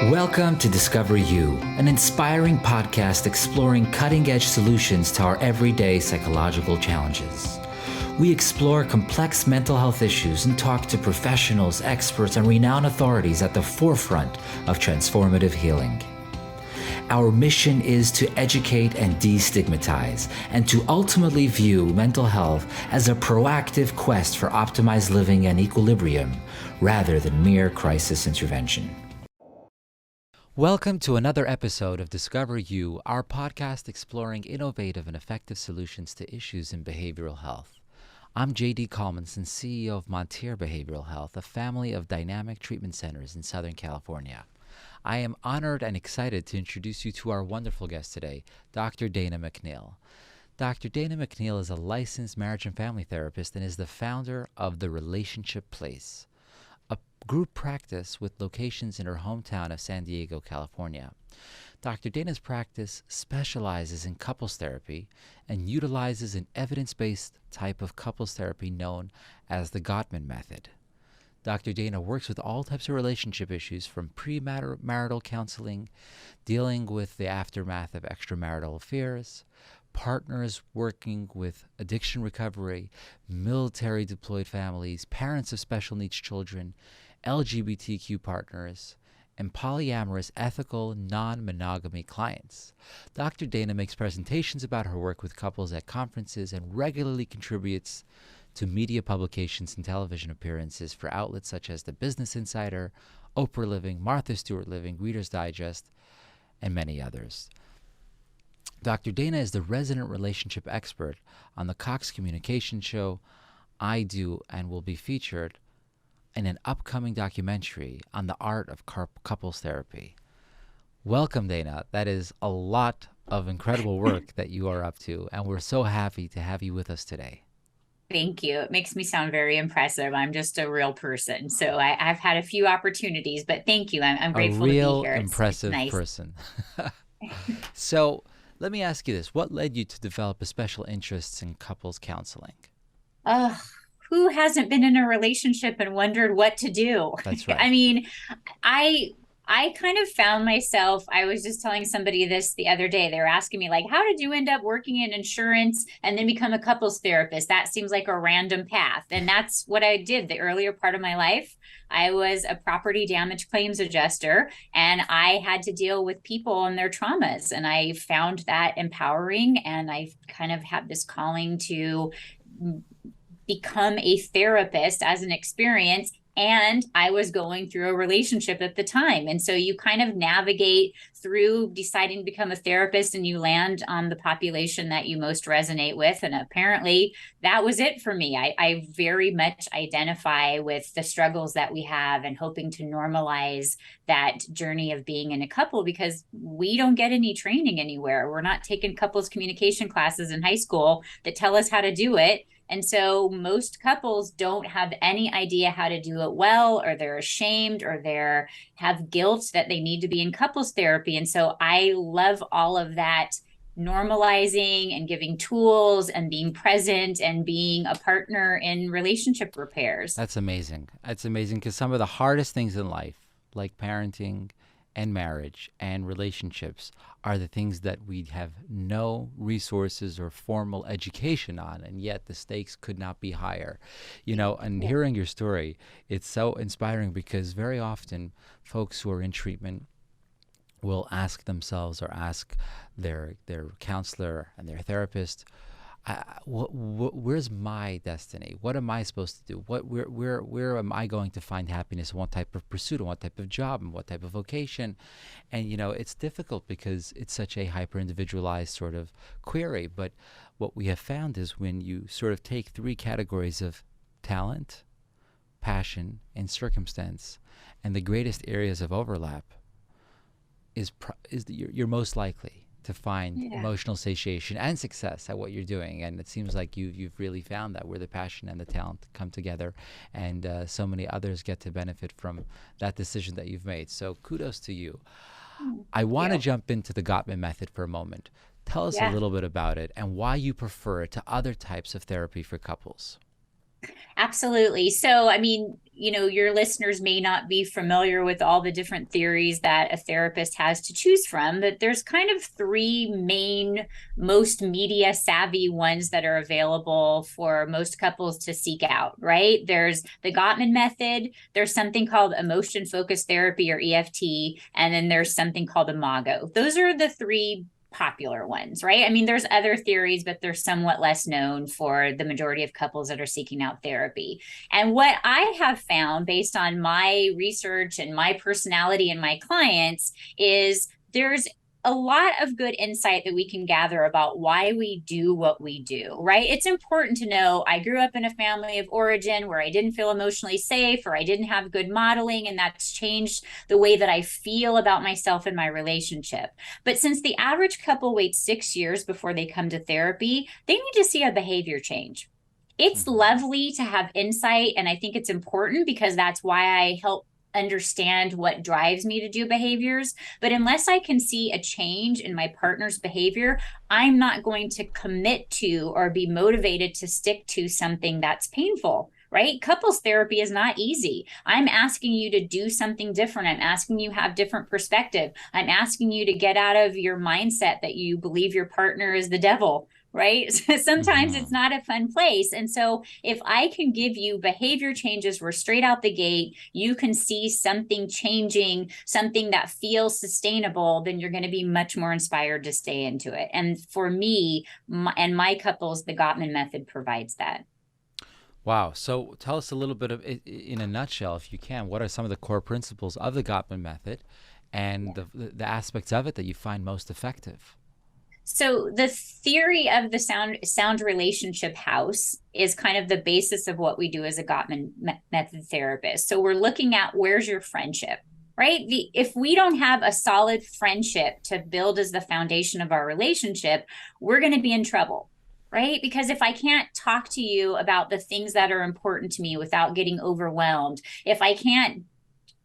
Welcome to Discover You, an inspiring podcast exploring cutting-edge solutions to our everyday psychological challenges. We explore complex mental health issues and talk to professionals, experts, and renowned authorities at the forefront of transformative healing. Our mission is to educate and destigmatize, and to ultimately view mental health as a proactive quest for optimized living and equilibrium, rather than mere crisis intervention. Welcome to another episode of Discover You, our podcast exploring innovative and effective solutions to issues in behavioral health. I'm JD Kalmenson, CEO of Montare Behavioral Health, a family of dynamic treatment centers in Southern California. I am honored and excited to introduce you to our wonderful guest today, Dr. Dana McNeil. Dr. Dana McNeil is a licensed marriage and family therapist and is the founder of The Relationship Place, a group practice with locations in her hometown of San Diego, California. Dr. Dana's practice specializes in couples therapy and utilizes an evidence-based type of couples therapy known as the Gottman method. Dr. Dana works with all types of relationship issues, from premarital counseling, dealing with the aftermath of extramarital affairs, partners working with addiction recovery, military deployed families, parents of special needs children, LGBTQ partners, and polyamorous ethical non-monogamy clients. Dr. Dana makes presentations about her work with couples at conferences and regularly contributes to media publications and television appearances for outlets such as the Business Insider, Oprah Living, Martha Stewart Living, Reader's Digest, and many others. Dr. Dana is the resident relationship expert on the Cox Communications Show. I do and will be featured in an upcoming documentary on the art of couples therapy. Welcome, Dana. That is a lot of incredible work that you are up to, and we're so happy to have you with us today. Thank you. It makes me sound very impressive. I'm just a real person. So I've had a few opportunities, but thank you. I'm grateful to be here. A real impressive person. So let me ask you this. What led you to develop a special interest in couples counseling? Who hasn't been in a relationship and wondered what to do? That's right. I mean, I kind of found myself, I was just telling somebody this the other day. They were asking me, like, how did you end up working in insurance and then become a couples therapist? That seems like a random path. And that's what I did the earlier part of my life. I was a property damage claims adjuster, and I had to deal with people and their traumas. And I found that empowering. And I kind of had this calling to become a therapist as an experience. And I was going through a relationship at the time. And so you kind of navigate through deciding to become a therapist, and you land on the population that you most resonate with. And apparently that was it for me. I very much identify with the struggles that we have and hoping to normalize that journey of being in a couple, because we don't get any training anywhere. We're not taking couples communication classes in high school that tell us how to do it. And so most couples don't have any idea how to do it well, or they're ashamed, or they have guilt that they need to be in couples therapy. And so I love all of that normalizing and giving tools and being present and being a partner in relationship repairs. That's amazing. That's amazing, because some of the hardest things in life, like parenting and marriage and relationships, are the things that we have no resources or formal education on, and yet the stakes could not be higher. And hearing your story, it's so inspiring, because very often folks who are in treatment will ask themselves, or ask their counselor and their therapist, where's my destiny? What am I supposed to do? Where am I going to find happiness? What type of pursuit, and what type of job, and what type of vocation? And it's difficult because it's such a hyper-individualized sort of query. But what we have found is, when you sort of take three categories of talent, passion, and circumstance, and the greatest areas of overlap is you're most likely to find emotional satiation and success at what you're doing. And it seems like you've really found that, where the passion and the talent come together, and so many others get to benefit from that decision that you've made. So kudos to you. I want to jump into the Gottman method for a moment. Tell us a little bit about it and why you prefer it to other types of therapy for couples. Absolutely. So, I mean, your listeners may not be familiar with all the different theories that a therapist has to choose from, but there's kind of three main, most media savvy ones that are available for most couples to seek out, right? There's the Gottman method, there's something called emotion focused therapy or EFT, and then there's something called Imago. Those are the three popular ones, right? I mean, there's other theories, but they're somewhat less known for the majority of couples that are seeking out therapy. And what I have found based on my research and my personality and my clients is there's a lot of good insight that we can gather about why we do what we do, right? It's important to know I grew up in a family of origin where I didn't feel emotionally safe or I didn't have good modeling, and that's changed the way that I feel about myself and my relationship. But since the average couple waits 6 years before they come to therapy, they need to see a behavior change. It's lovely to have insight, and I think it's important because that's why I help understand what drives me to do behaviors. But unless I can see a change in my partner's behavior, I'm not going to commit to or be motivated to stick to something that's painful. Right? Couples therapy is not easy. I'm asking you to do something different. I'm asking you to have different perspective. I'm asking you to get out of your mindset that you believe your partner is the devil, right? Sometimes it's not a fun place. And so if I can give you behavior changes where straight out the gate, you can see something changing, something that feels sustainable, then you're going to be much more inspired to stay into it. And for me and my couples, the Gottman method provides that. Wow. So tell us a little bit of, in a nutshell, if you can, what are some of the core principles of the Gottman method and the aspects of it that you find most effective? So the theory of the sound relationship house is kind of the basis of what we do as a Gottman method therapist. So we're looking at where's your friendship, right? If we don't have a solid friendship to build as the foundation of our relationship, we're going to be in trouble. Right? Because if I can't talk to you about the things that are important to me without getting overwhelmed, if I can't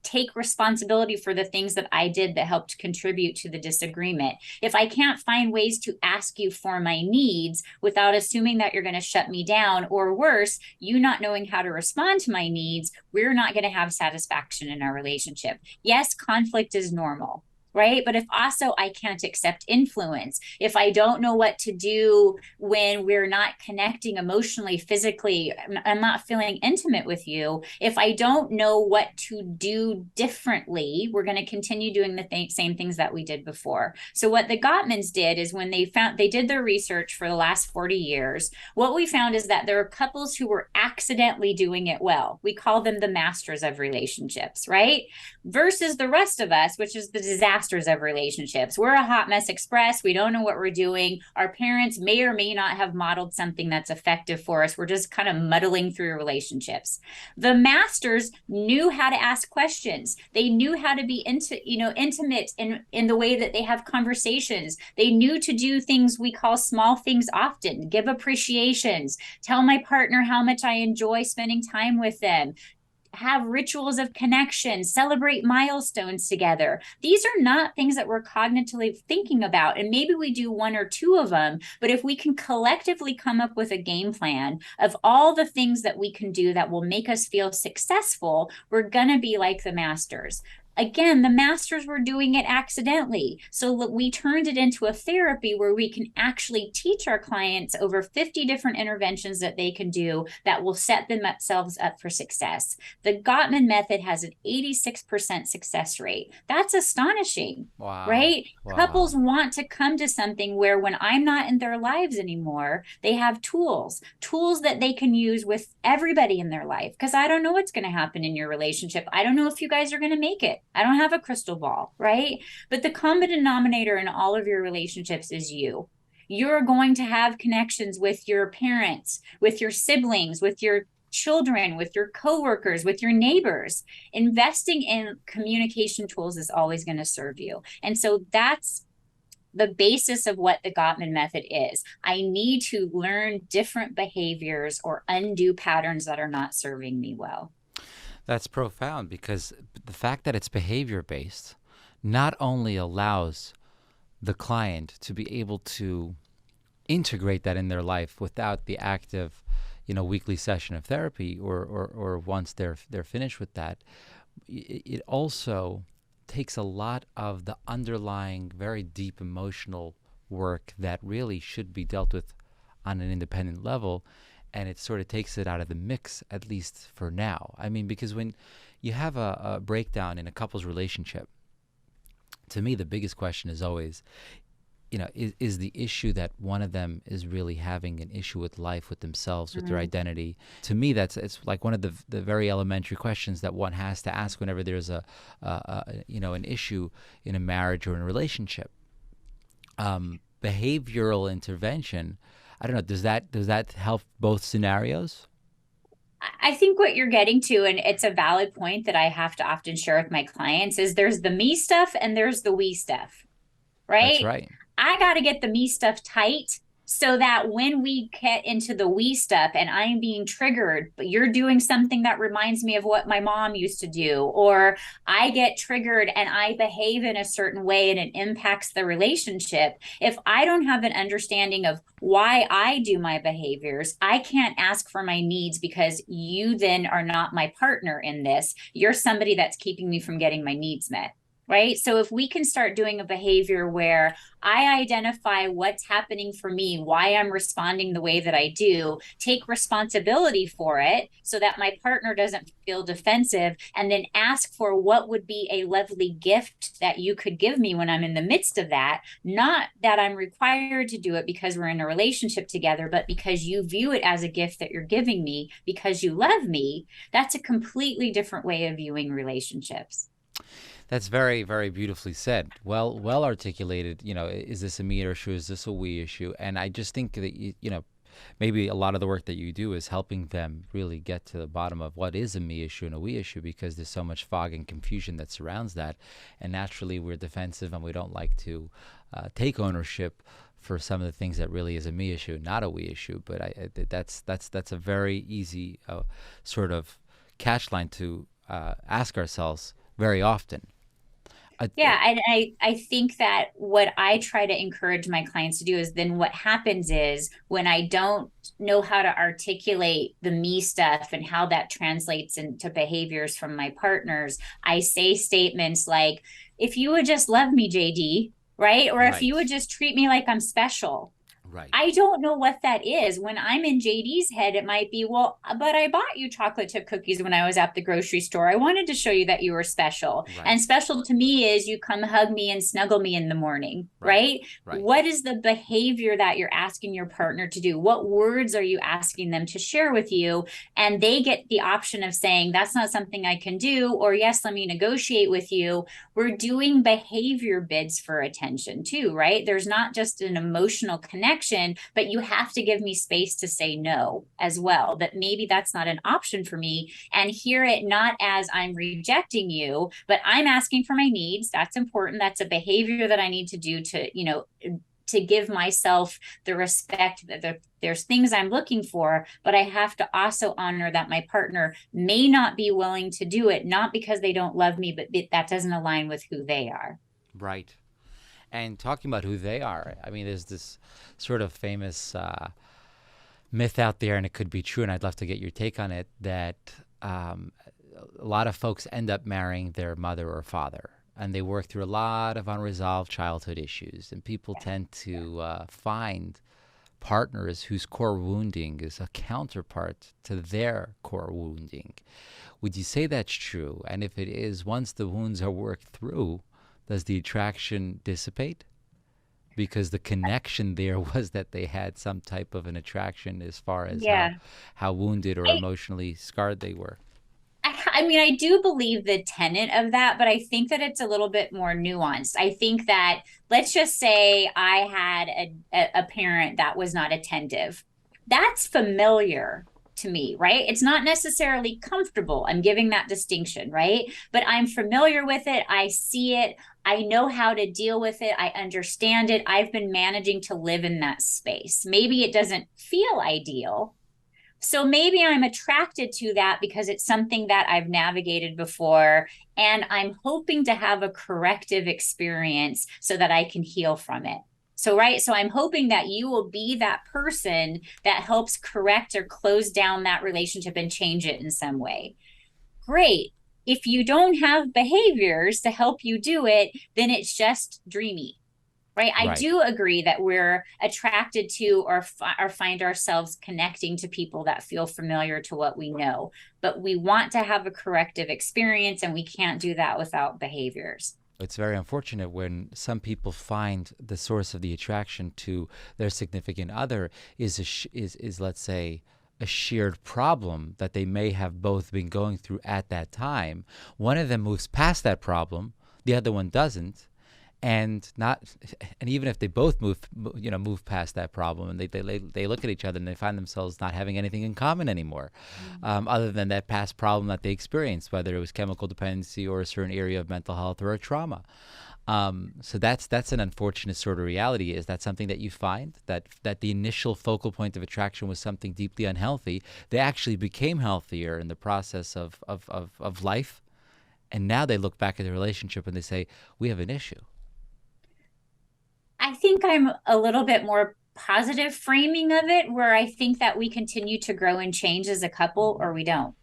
take responsibility for the things that I did that helped contribute to the disagreement, if I can't find ways to ask you for my needs without assuming that you're going to shut me down, or worse, you not knowing how to respond to my needs, we're not going to have satisfaction in our relationship. Yes, conflict is normal. Right. But if also I can't accept influence, if I don't know what to do when we're not connecting emotionally, physically, I'm not feeling intimate with you, if I don't know what to do differently, we're going to continue doing the same things that we did before. So what the Gottmans did is when they did their research for the last 40 years, what we found is that there are couples who were accidentally doing it well. We call them the masters of relationships, right? Versus the rest of us, which is the disasters of relationships. We're a hot mess express. We don't know what we're doing. Our parents may or may not have modeled something that's effective for us. We're just kind of muddling through relationships. The masters knew how to ask questions. They knew how to be intimate in the way that they have conversations. They knew to do things we call small things often, give appreciations, tell my partner how much I enjoy spending time with them, have rituals of connection, celebrate milestones together. These are not things that we're cognitively thinking about. And maybe we do one or two of them, but if we can collectively come up with a game plan of all the things that we can do that will make us feel successful, we're going to be like the masters. Again, the masters were doing it accidentally. So we turned it into a therapy where we can actually teach our clients over 50 different interventions that they can do that will set themselves up for success. The Gottman method has an 86% success rate. That's astonishing. Wow. Right? Wow. Couples want to come to something where when I'm not in their lives anymore, they have tools that they can use with everybody in their life. Because I don't know what's going to happen in your relationship. I don't know if you guys are going to make it. I don't have a crystal ball, right? But the common denominator in all of your relationships is you. You're going to have connections with your parents, with your siblings, with your children, with your coworkers, with your neighbors. Investing in communication tools is always going to serve you. And so that's the basis of what the Gottman method is. I need to learn different behaviors or undo patterns that are not serving me well. That's profound, because the fact that it's behavior based not only allows the client to be able to integrate that in their life without the active, weekly session of therapy, or once they're finished with that, it also takes a lot of the underlying, very deep emotional work that really should be dealt with on an independent level, and it sort of takes it out of the mix, at least for now. I mean, because when you have a breakdown in a couple's relationship, to me, the biggest question is always, is the issue that one of them is really having an issue with life, with themselves, with their identity. To me, it's like one of the very elementary questions that one has to ask whenever there's an issue in a marriage or in a relationship. Behavioral intervention, I don't know, does that help both scenarios? I think what you're getting to, and it's a valid point that I have to often share with my clients, is there's the me stuff and there's the we stuff, That's right? right. I got to get the me stuff tight so that when we get into the we stuff and I'm being triggered, but you're doing something that reminds me of what my mom used to do, or I get triggered and I behave in a certain way and it impacts the relationship. If I don't have an understanding of why I do my behaviors, I can't ask for my needs because you then are not my partner in this. You're somebody that's keeping me from getting my needs met. Right. So if we can start doing a behavior where I identify what's happening for me, why I'm responding the way that I do, take responsibility for it so that my partner doesn't feel defensive, and then ask for what would be a lovely gift that you could give me when I'm in the midst of that. Not that I'm required to do it because we're in a relationship together, but because you view it as a gift that you're giving me because you love me. That's a completely different way of viewing relationships. That's very, very beautifully said. Well articulated. Is this a me issue? Is this a we issue? And I just think that maybe a lot of the work that you do is helping them really get to the bottom of what is a me issue and a we issue, because there's so much fog and confusion that surrounds that, and naturally we're defensive and we don't like to take ownership for some of the things that really is a me issue, not a we issue. But that's a very easy sort of catch line to ask ourselves very often. Yeah, and I think that what I try to encourage my clients to do is then what happens is when I don't know how to articulate the me stuff and how that translates into behaviors from my partners, I say statements like, if you would just love me, JD, right? Or if you would Right. just treat me like I'm special. Right. I don't know what that is. When I'm in JD's head, it might be, well, but I bought you chocolate chip cookies when I was at the grocery store. I wanted to show you that you were special. Right. And special to me is you come hug me and snuggle me in the morning, Right. right? Right. What is the behavior that you're asking your partner to do? What words are you asking them to share with you? And they get the option of saying, that's not something I can do, or yes, let me negotiate with you. We're doing behavior bids for attention too, right? There's not just an emotional connection, but you have to give me space to say no as well, that maybe that's not an option for me, and hear it not as I'm rejecting you, but I'm asking for my needs. That's important. That's a behavior that I need to do to give myself the respect that there's things I'm looking for, but I have to also honor that my partner may not be willing to do it, not because they don't love me, but that doesn't align with who they are. Right. And talking about who they are, I mean, there's this sort of famous myth out there, and it could be true, and I'd love to get your take on it, that a lot of folks end up marrying their mother or father, and they work through a lot of unresolved childhood issues, and people tend to find partners whose core wounding is a counterpart to their core wounding. Would you say that's true? And if it is, once the wounds are worked through, does the attraction dissipate? Because the connection there was that they had some type of an attraction as far as Yeah. how wounded or I, emotionally scarred they were. I mean, I do believe the tenet of that, but I think that it's a little bit more nuanced. I think that, let's just say I had a parent that was not attentive. That's familiar to me, right? It's not necessarily comfortable. I'm giving that distinction, right? But I'm familiar with it. I see it. I know how to deal with it. I understand it. I've been managing to live in that space. Maybe it doesn't feel ideal, so maybe I'm attracted to that because it's something that I've navigated before, and I'm hoping to have a corrective experience so that I can heal from it. So, right. So I'm hoping that you will be that person that helps correct or close down that relationship and change it in some way. Great. If you don't have behaviors to help you do it, then it's just dreamy. Right. I Right. do agree that we're attracted to or find ourselves connecting to people that feel familiar to what we know. But we want to have a corrective experience, and we can't do that without behaviors. It's very unfortunate when some people find the source of the attraction to their significant other is let's say a shared problem that they may have both been going through at that time. One of them moves past that problem, the other one doesn't, and not and even if they both move past that problem, and they look at each other and they find themselves not having anything in common anymore, other than that past problem that they experienced, whether it was chemical dependency or a certain area of mental health or a trauma. So that's an unfortunate sort of reality. Is that something that you find, that the initial focal point of attraction was something deeply unhealthy? They actually became healthier in the process of life, and now they look back at the relationship and they say, we have an issue. I think I'm a little bit more positive framing of it, where I think that we continue to grow and change as a couple, or we don't.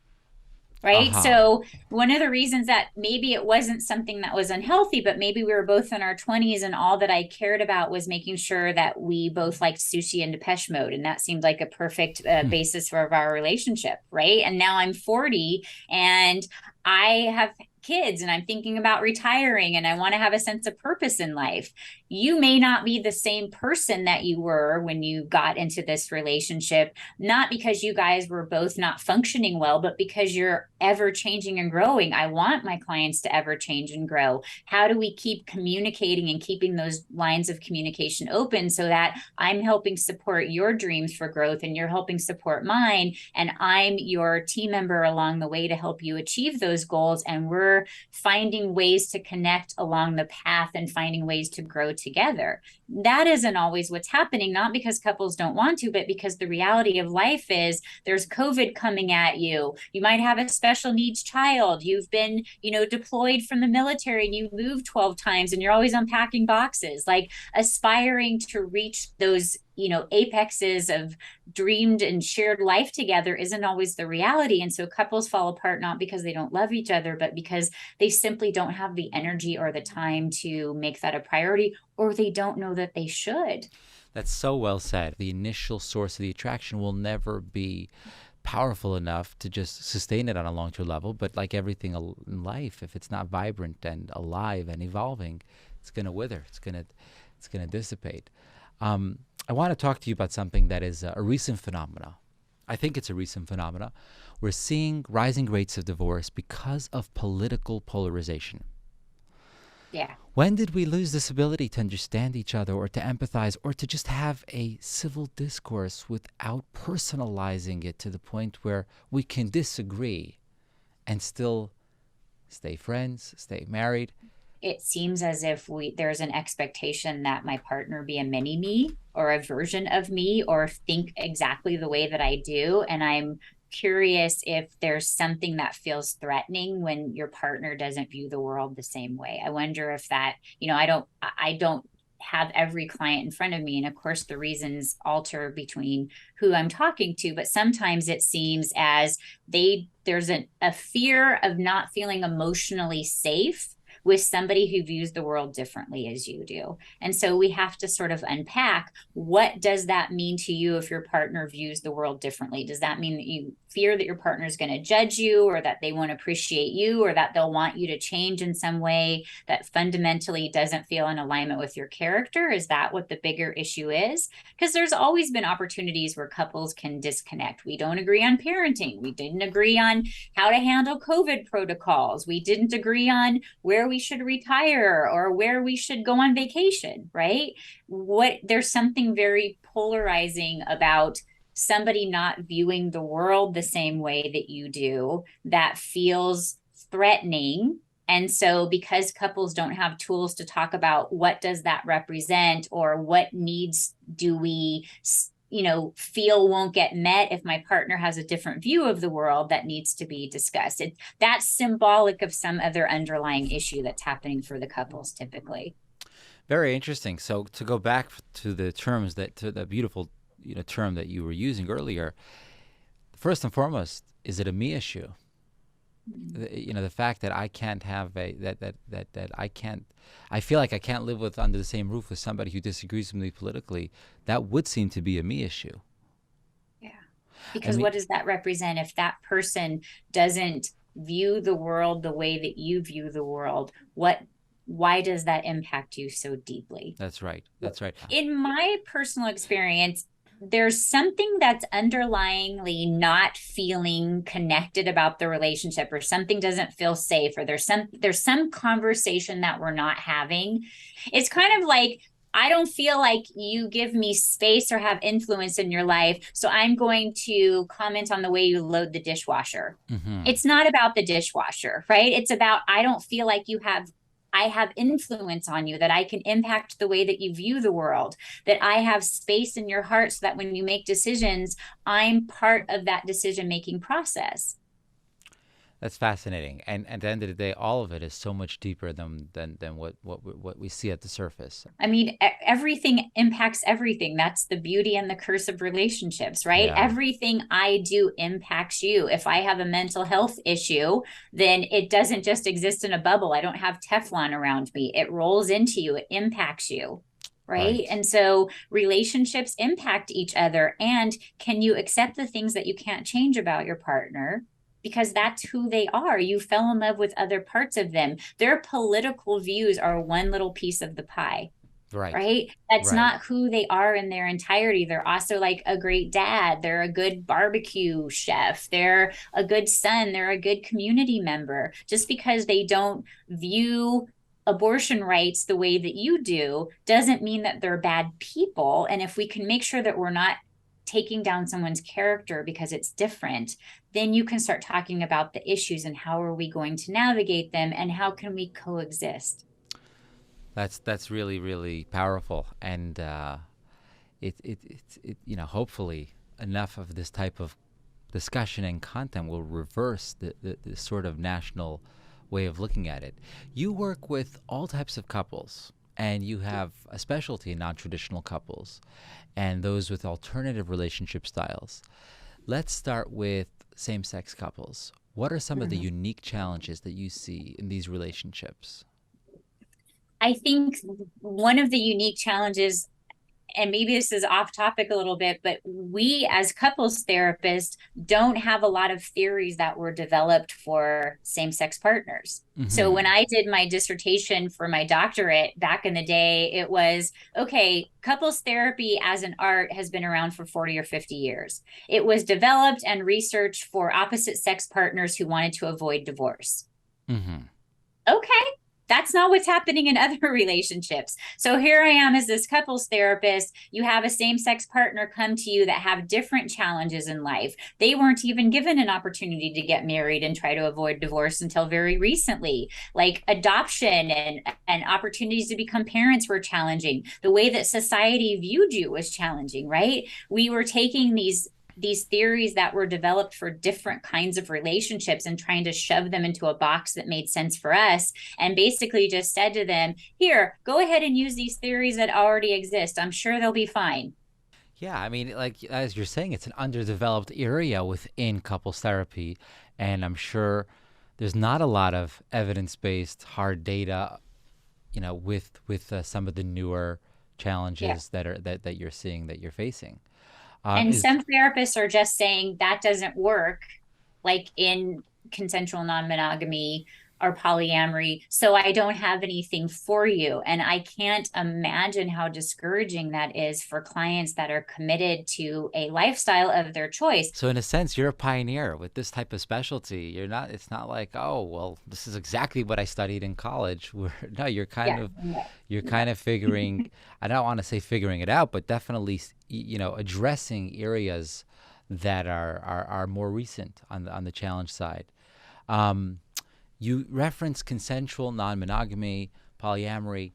Right. Aha. So one of the reasons that maybe it wasn't something that was unhealthy, but maybe we were both in our 20s and all that I cared about was making sure that we both liked sushi and Depeche Mode. And that seemed like a perfect basis for our relationship. Right. And now I'm 40 and I have kids and I'm thinking about retiring and I want to have a sense of purpose in life. You may not be the same person that you were when you got into this relationship, not because you guys were both not functioning well, but because you're ever changing and growing. I want my clients to ever change and grow. How do we keep communicating and keeping those lines of communication open so that I'm helping support your dreams for growth and you're helping support mine, and I'm your team member along the way to help you achieve those goals, and we're finding ways to connect along the path and finding ways to grow together. That isn't always what's happening, not because couples don't want to, but because the reality of life is there's COVID coming at you. You might have a special needs child. You've been, deployed from the military and you moved 12 times and you're always unpacking boxes. Like, aspiring to reach those apexes of dreamed and shared life together isn't always the reality. And so couples fall apart not because they don't love each other, but because they simply don't have the energy or the time to make that a priority, or they don't know that they should. That's so well said. The initial source of the attraction will never be powerful enough to just sustain it on a long-term level. But like everything in life, if it's not vibrant and alive and evolving, it's going to wither. It's going to dissipate. I want to talk to you about something that is a recent phenomena. I think it's a recent phenomena. We're seeing rising rates of divorce because of political polarization. Yeah. When did we lose this ability to understand each other or to empathize or to just have a civil discourse without personalizing it to the point where we can disagree and still stay friends, stay married? It seems as if there's an expectation that my partner be a mini me or a version of me or think exactly the way that I do. And I'm curious if there's something that feels threatening when your partner doesn't view the world the same way. I wonder if that, I don't have every client in front of me. And of course, the reasons alter between who I'm talking to, but sometimes it seems as there's a fear of not feeling emotionally safe with somebody who views the world differently as you do. And so we have to sort of unpack, what does that mean to you if your partner views the world differently? Does that mean that you fear that your partner is going to judge you, or that they won't appreciate you, or that they'll want you to change in some way that fundamentally doesn't feel in alignment with your character? Is that what the bigger issue is? Because there's always been opportunities where couples can disconnect. We don't agree on parenting. We didn't agree on how to handle COVID protocols. We didn't agree on where we should retire or where we should go on vacation, right? There's something very polarizing about somebody not viewing the world the same way that you do that feels threatening. And so because couples don't have tools to talk about what does that represent, or what needs do we feel won't get met if my partner has a different view of the world, that needs to be discussed. That's symbolic of some other underlying issue that's happening for the couples typically. Very interesting. So to go back to the terms to the beautiful, term that you were using earlier, first and foremost, is it a me issue? The fact that I can't have that I can't, I feel like I can't live under the same roof with somebody who disagrees with me politically. That would seem to be a me issue. Yeah. Because what does that represent? If that person doesn't view the world the way that you view the world, why does that impact you so deeply? That's right. That's right. In my personal experience, there's something that's underlyingly not feeling connected about the relationship, or something doesn't feel safe, or there's some conversation that we're not having. It's kind of like, I don't feel like you give me space or have influence in your life, so I'm going to comment on the way you load the dishwasher. Mm-hmm. It's not about the dishwasher, right? It's about, I don't feel like I have influence on you, that I can impact the way that you view the world, that I have space in your heart so that when you make decisions, I'm part of that decision-making process. That's fascinating. And at the end of the day, all of it is so much deeper than what we see at the surface. I mean, everything impacts everything. That's the beauty and the curse of relationships, right? Yeah. Everything I do impacts you. If I have a mental health issue, then it doesn't just exist in a bubble. I don't have Teflon around me. It rolls into you. It impacts you. Right. And so relationships impact each other. And can you accept the things that you can't change about your partner? Because that's who they are. You fell in love with other parts of them. Their political views are one little piece of the pie. Right. That's not who they are in their entirety. They're also like a great dad. They're a good barbecue chef. They're a good son. They're a good community member. Just because they don't view abortion rights the way that you do doesn't mean that they're bad people. And if we can make sure that we're not taking down someone's character because it's different, then you can start talking about the issues and how are we going to navigate them and how can we coexist. That's really, really powerful. And hopefully enough of this type of discussion and content will reverse the sort of national way of looking at it. You work with all types of couples, and you have a specialty in non-traditional couples and those with alternative relationship styles. Let's start with same-sex couples. What are some of the unique challenges that you see in these relationships? I think one of the unique challenges, and maybe this is off topic a little bit, but we as couples therapists don't have a lot of theories that were developed for same-sex partners. Mm-hmm. So when I did my dissertation for my doctorate back in the day, it was, okay, couples therapy as an art has been around for 40 or 50 years. It was developed and researched for opposite sex partners who wanted to avoid divorce. Mm-hmm. Okay. That's not what's happening in other relationships. So here I am as this couples therapist. You have a same-sex partner come to you that have different challenges in life. They weren't even given an opportunity to get married and try to avoid divorce until very recently. Like adoption and opportunities to become parents were challenging. The way that society viewed you was challenging, right? We were taking these theories that were developed for different kinds of relationships and trying to shove them into a box that made sense for us, and basically just said to them, here, go ahead and use these theories that already exist. I'm sure they'll be fine. Yeah, I mean, like as you're saying, it's an underdeveloped area within couples therapy, and I'm sure there's not a lot of evidence-based hard data, with some of the newer challenges that you're seeing, that you're facing. And some therapists are just saying that doesn't work, like in consensual non-monogamy or polyamory, so I don't have anything for you. And I can't imagine how discouraging that is for clients that are committed to a lifestyle of their choice. So in a sense, you're a pioneer with this type of specialty. It's not like, oh, well, this is exactly what I studied in college. No, you're kind of figuring, I don't want to say figuring it out, but definitely, addressing areas that are more recent on the challenge side. You reference consensual non-monogamy, polyamory.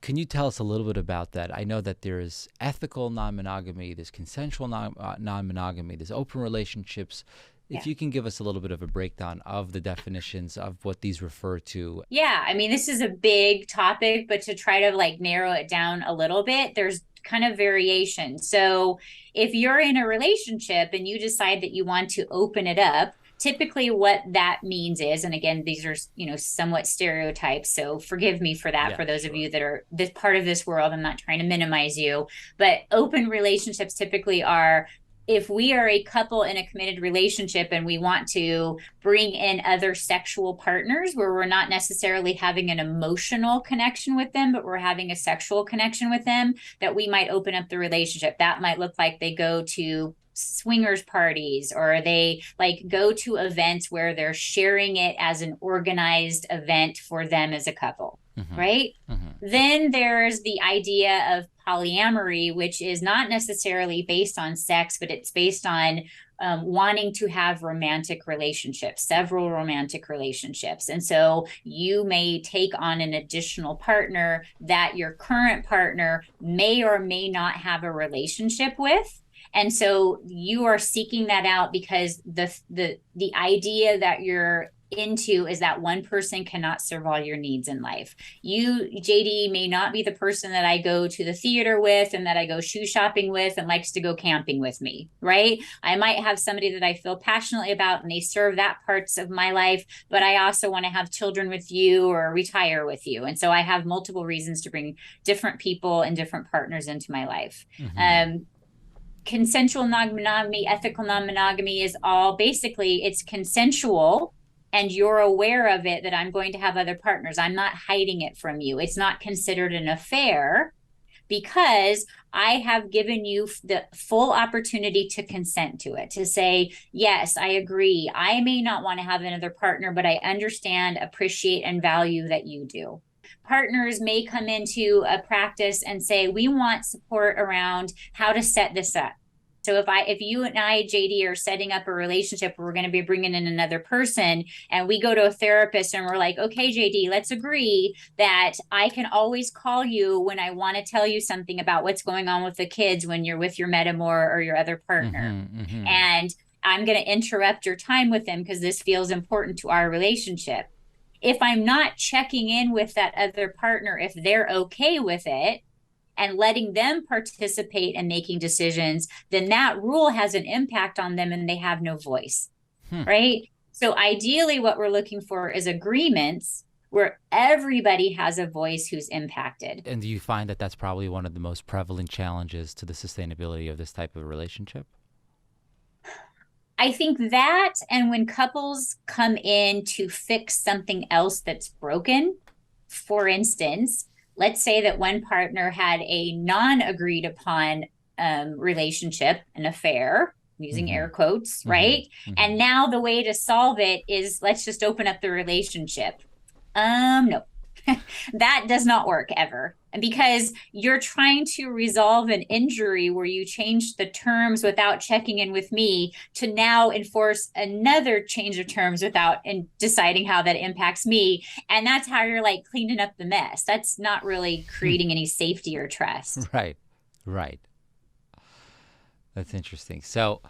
Can you tell us a little bit about that? I know that there's ethical non-monogamy, there's consensual non-monogamy, there's open relationships. if you can give us a little bit of a breakdown of the definitions of what these refer to. Yeah, I mean, this is a big topic, but to try to like narrow it down a little bit, there's kind of variation. So if you're in a relationship and you decide that you want to open it up, typically what that means is, and again, these are, somewhat stereotypes, so forgive me for that, for those of you that are this part of this world. I'm not trying to minimize you, but open relationships typically are, if we are a couple in a committed relationship and we want to bring in other sexual partners where we're not necessarily having an emotional connection with them, but we're having a sexual connection with them, that we might open up the relationship. That might look like they go to swingers parties, or they like go to events where they're sharing it as an organized event for them as a couple. Right? Then there's the idea of polyamory, which is not necessarily based on sex, but it's based on wanting to have romantic relationships, several romantic relationships. And so you may take on an additional partner that your current partner may or may not have a relationship with. And so you are seeking that out because the idea that you're into is that one person cannot serve all your needs in life. You, JD, may not be the person that I go to the theater with and that I go shoe shopping with and likes to go camping with me, right? I might have somebody that I feel passionately about and they serve that parts of my life, but I also want to have children with you or retire with you. And so I have multiple reasons to bring different people and different partners into my life. Consensual non-monogamy, ethical non-monogamy is all basically, it's consensual and you're aware of it, that I'm going to have other partners. I'm not hiding it from you. It's not considered an affair because I have given you the full opportunity to consent to it, to say, yes, I agree. I may not want to have another partner, but I understand, appreciate, and value that you do. Partners may come into a practice and say, we want support around how to set this up. So if you and I, JD, are setting up a relationship where we're going to be bringing in another person and we go to a therapist and we're like, okay, JD, let's agree that I can always call you when I want to tell you something about what's going on with the kids when you're with your metamor or your other partner. And I'm going to interrupt your time with them because this feels important to our relationship. If I'm not checking in with that other partner, if they're okay with it, and letting them participate in making decisions, then that rule has an impact on them and they have no voice, right? So ideally what we're looking for is agreements where everybody has a voice who's impacted. And do you find that that's probably one of the most prevalent challenges to the sustainability of this type of relationship? I think that, and when couples come in to fix something else that's broken, for instance, let's say that one partner had a non-agreed upon relationship, an affair, using air quotes, right? And now the way to solve it is let's just open up the relationship. No, that does not work ever. And because you're trying to resolve an injury where you changed the terms without checking in with me to now enforce another change of terms without deciding how that impacts me. And that's how you're like cleaning up the mess. That's not really creating any safety or trust. Right. That's interesting. So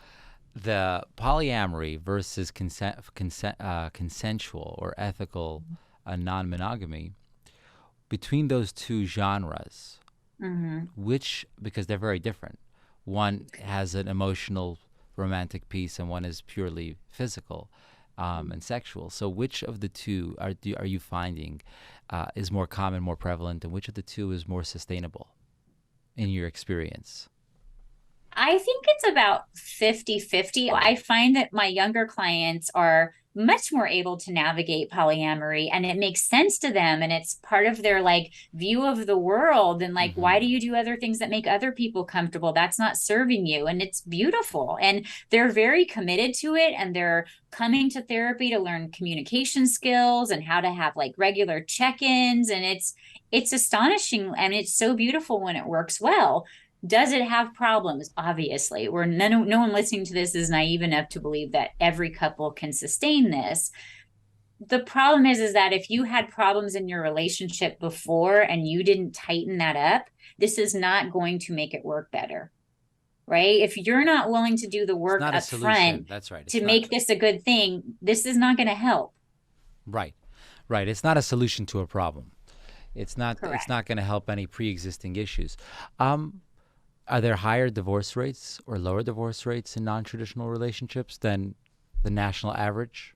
the polyamory versus consensual or ethical non-monogamy, between those two genres, which, because they're very different, one has an emotional romantic piece and one is purely physical and sexual. So which of the two are you finding is more common, more prevalent, and which of the two is more sustainable in your experience? I think it's about 50-50. I find that my younger clients are much more able to navigate polyamory and it makes sense to them and it's part of their like view of the world and like why do you do other things that make other people comfortable? That's not serving you. And it's beautiful and they're very committed to it and they're coming to therapy to learn communication skills and how to have like regular check-ins, and it's astonishing and it's so beautiful when it works well. Does it have problems? Obviously, no one listening to this is naive enough to believe that every couple can sustain this. The problem is that if you had problems in your relationship before and you didn't tighten that up, this is not going to make it work better. right? If you're not willing to do the It's work not a up front solution. That's right. to It's not. make this a good thing, this is not going to help. Right. Right. It's not a solution to a problem. It's Correct. not going to help any pre-existing issues. Um, are there higher divorce rates or lower divorce rates in non-traditional relationships than the national average?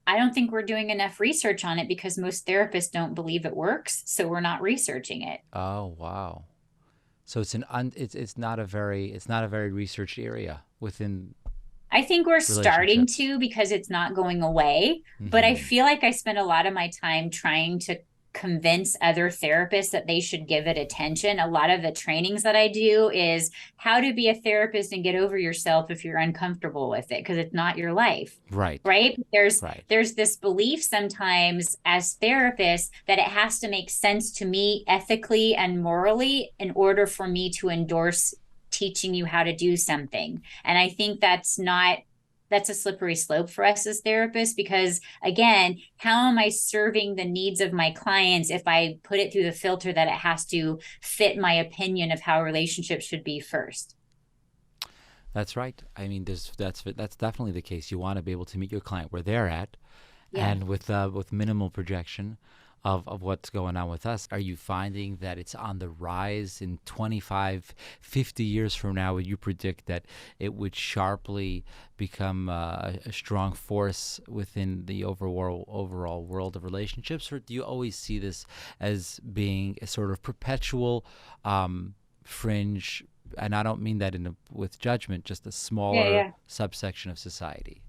I don't think we're doing enough research on it because most therapists don't believe it works, so we're not researching it. Oh, wow. So it's not a very researched area within I think we're starting relationships. to because it's not going away. But I Hmm. feel like I spend a lot of my time trying to convince other therapists that they should give it attention. A lot of the trainings that I do is how to be a therapist and get over yourself if you're uncomfortable with it because it's not your life. Right. Right? Right. There's this belief sometimes as therapists that it has to make sense to me ethically and morally in order for me to endorse teaching you how to do something. And I think that's a slippery slope for us as therapists because again, how am I serving the needs of my clients if I put it through the filter that it has to fit my opinion of how relationships should be first? That's right. I mean, that's definitely the case. You want to be able to meet your client where they're at, Yeah. and with minimal projection of what's going on with us. Are you finding that it's on the rise in 25, 50 years from now? Would you predict that it would sharply become a strong force within the overall world of relationships, or do you always see this as being a sort of perpetual fringe? And I don't mean that with judgment, just a Yeah, smaller yeah. subsection of society.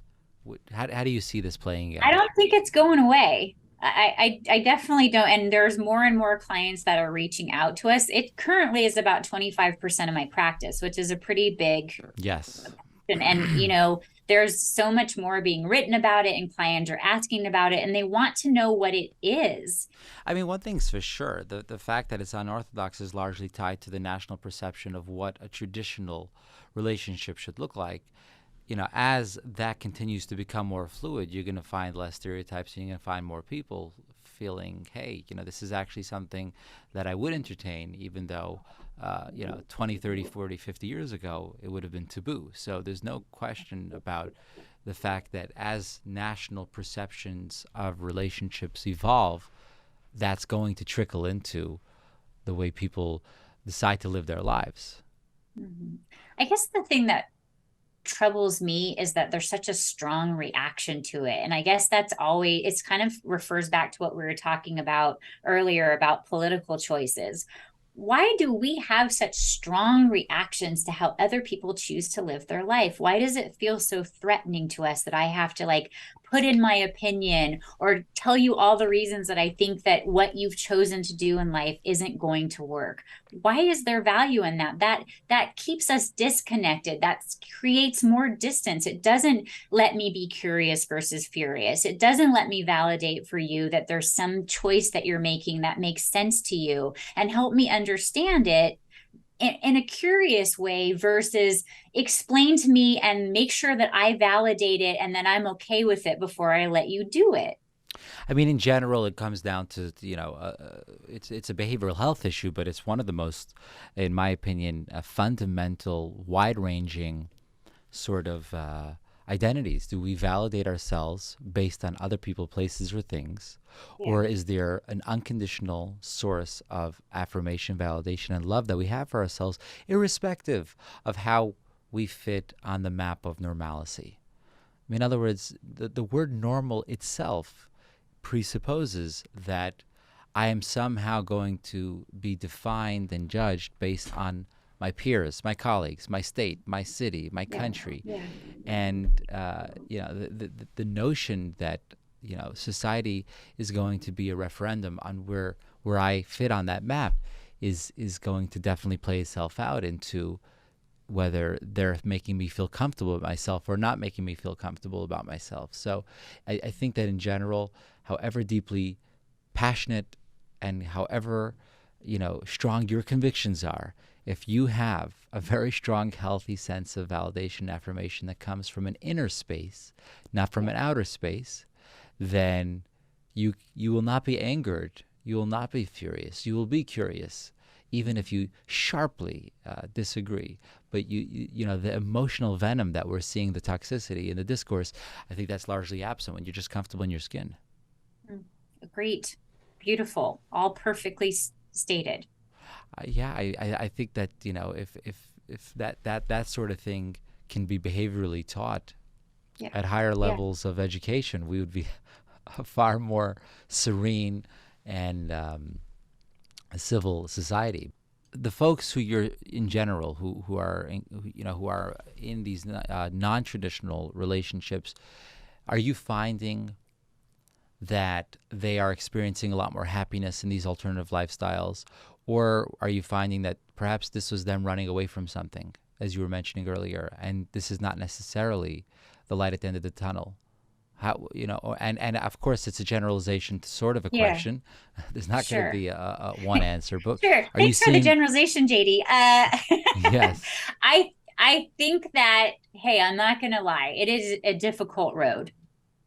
How do you see this playing I out? don't think it's going away. I definitely don't. And there's more and more clients that are reaching out to us. It currently is about 25% of my practice, which is a pretty big Yes. and there's so much more being written about it and clients are asking about it and they want to know what it is. I mean, one thing's for sure: the fact that it's unorthodox is largely tied to the national perception of what a traditional relationship should look like. As that continues to become more fluid, you're going to find less stereotypes, and you're going to find more people feeling, hey, this is actually something that I would entertain, even though, 20, 30, 40, 50 years ago, it would have been taboo. So there's no question about the fact that as national perceptions of relationships evolve, that's going to trickle into the way people decide to live their lives. Mm-hmm. I guess the thing that troubles me is that there's such a strong reaction to it. And I guess that's always, it's kind of refers back to what we were talking about earlier about political choices. Why do we have such strong reactions to how other people choose to live their life? Why does it feel so threatening to us that I have to like put in my opinion or tell you all the reasons that I think that what you've chosen to do in life isn't going to work? Why is there value in that? That keeps us disconnected. That creates more distance. It doesn't let me be curious versus furious. It doesn't let me validate for you that there's some choice that you're making that makes sense to you and help me understand it in a curious way versus explain to me and make sure that I validate it and then I'm okay with it before I let you do it. I mean, in general, it comes down to it's a behavioral health issue, but it's one of the most, in my opinion, fundamental, wide-ranging sort of identities. Do we validate ourselves based on other people, places, or things, Yeah. or is there an unconditional source of affirmation, validation, and love that we have for ourselves, irrespective of how we fit on the map of normalcy? I mean, in other words, the word normal itself presupposes that I am somehow going to be defined and judged based on my peers, my colleagues, my state, my city, my Yeah. country, Yeah. and the notion that society is going to be a referendum on where I fit on that map is going to definitely play itself out into whether they're making me feel comfortable about myself or not making me feel comfortable about myself. So I think that in general, however deeply passionate and however strong your convictions are, if you have a very strong, healthy sense of validation, affirmation that comes from an inner space, not from an outer space, then you will not be angered. You will not be furious. You will be curious. even if you sharply disagree. But you know, the emotional venom that we're seeing, the toxicity in the discourse, I think that's largely absent when you're just comfortable in your skin. Great, beautiful, all perfectly stated. Yeah, I think that, you know, if that sort of thing can be behaviorally taught Yeah. at higher levels of education, we would be a far more serene and civil society. The folks who you're in general who are in these non-traditional relationships, are you finding that they are experiencing a lot more happiness in these alternative lifestyles, or are you finding that perhaps this was them running away from something, as you were mentioning earlier, and this is not necessarily the light at the end of the tunnel? How, you know, and of course it's a generalization to sort of a Yeah, question. There's not going to sure. be a one answer, but Sure. are you Thanks for the seeing? generalization, JD. Yes. I think that, hey, I'm not gonna lie, it is a difficult road,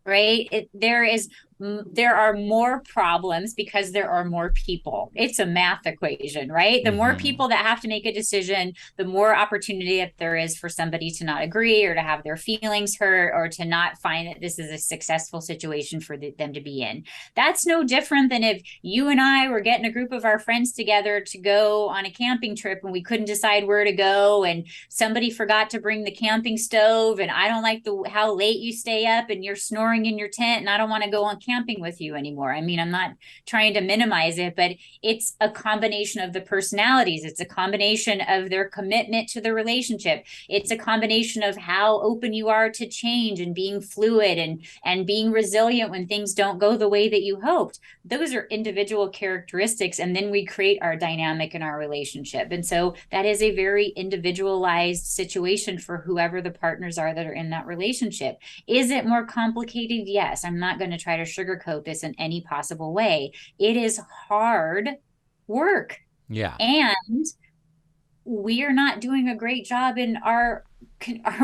right? There are more problems because there are more people. It's a math equation, right? The more Mm-hmm. people that have to make a decision, the more opportunity that there is for somebody to not agree or to have their feelings hurt or to not find that this is a successful situation for them to be in. That's no different than if you and I were getting a group of our friends together to go on a camping trip and we couldn't decide where to go, and somebody forgot to bring the camping stove, and I don't like how late you stay up and you're snoring in your tent, and I don't want to go on camping with you anymore. I mean, I'm not trying to minimize it, but it's a combination of the personalities. It's a combination of their commitment to the relationship. It's a combination of how open you are to change and being fluid and being resilient when things don't go the way that you hoped. Those are individual characteristics, and then we create our dynamic in our relationship. And so that is a very individualized situation for whoever the partners are that are in that relationship. Is it more complicated? Yes. I'm not going to try to sugarcoat this in any possible way. It is hard work. Yeah. And we are not doing a great job in our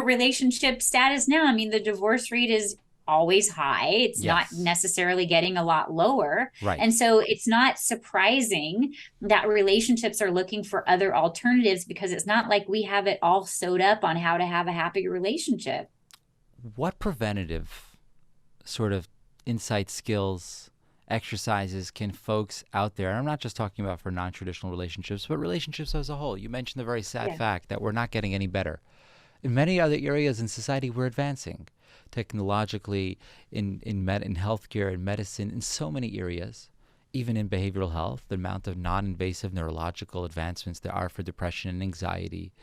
relationship status now. I mean, the divorce rate is always high. It's not Yes. necessarily getting a lot lower. Right. And so it's not surprising that relationships are looking for other alternatives, because it's not like we have it all sewed up on how to have a happy relationship. What preventative sort of insight skills, exercises can folks out there, and I'm not just talking about for non-traditional relationships, but relationships as a whole. You mentioned the very sad fact that we're not getting any better. In many other areas in society, we're advancing technologically, in healthcare, in medicine, in so many areas. Even in behavioral health, the amount of non-invasive neurological advancements there are for depression and anxiety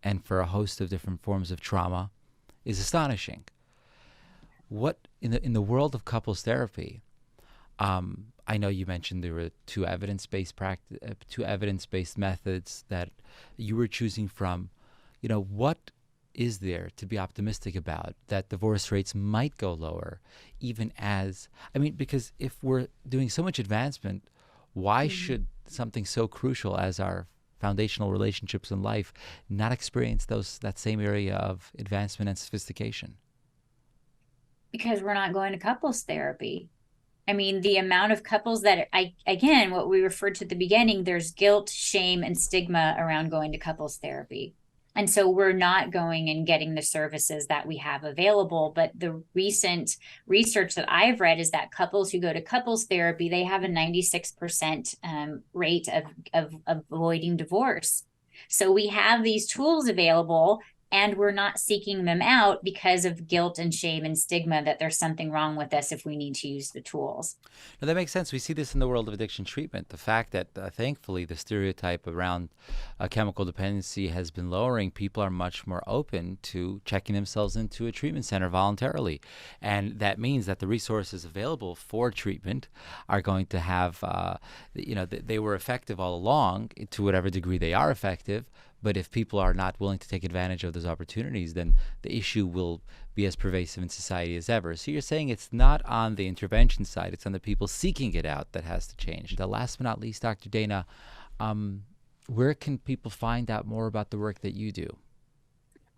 and for a host of different forms of trauma is astonishing. What in the world of couples therapy, I know you mentioned there were two evidence-based methods that you were choosing from. You know, what is there to be optimistic about that divorce rates might go lower, even as, I mean, because if we're doing so much advancement, why should something so crucial as our foundational relationships in life not experience that same area of advancement and sophistication? Because we're not going to couples therapy. I mean, the amount of couples that again, what we referred to at the beginning, there's guilt, shame, and stigma around going to couples therapy. And so we're not going and getting the services that we have available. But the recent research that I've read is that couples who go to couples therapy, they have a 96% rate of avoiding divorce. So we have these tools available, and we're not seeking them out because of guilt and shame and stigma that there's something wrong with us if we need to use the tools. Now, that makes sense. We see this in the world of addiction treatment. The fact that, thankfully, the stereotype around chemical dependency has been lowering. People are much more open to checking themselves into a treatment center voluntarily. And that means that the resources available for treatment are going to have, they were effective all along to whatever degree they are effective. But if people are not willing to take advantage of those opportunities, then the issue will be as pervasive in society as ever. So you're saying it's not on the intervention side, it's on the people seeking it out that has to change. The last but not least, Dr. Dana, where can people find out more about the work that you do?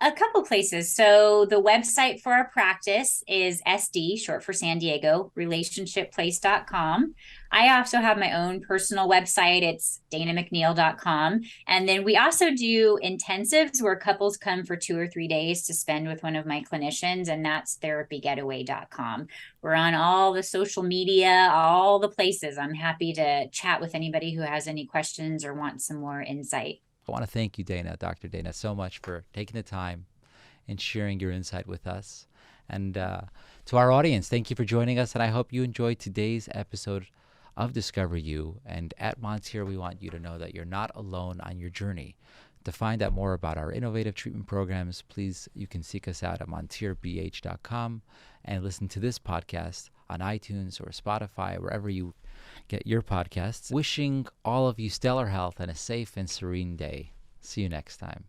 A couple places. So the website for our practice is SD, short for San Diego, relationshipplace.com. I also have my own personal website. It's danamcneil.com. And then we also do intensives where couples come for 2 or 3 days to spend with one of my clinicians, and that's therapygetaway.com. We're on all the social media, all the places. I'm happy to chat with anybody who has any questions or wants some more insight. I want to thank you, Dr. Dana, so much for taking the time and sharing your insight with us. And to our audience, thank you for joining us. And I hope you enjoyed today's episode of Discover You. And at Montare, we want you to know that you're not alone on your journey. To find out more about our innovative treatment programs, please, you can seek us out at montarebh.com and listen to this podcast on iTunes or Spotify, wherever you get your podcasts. Wishing all of you stellar health and a safe and serene day. See you next time.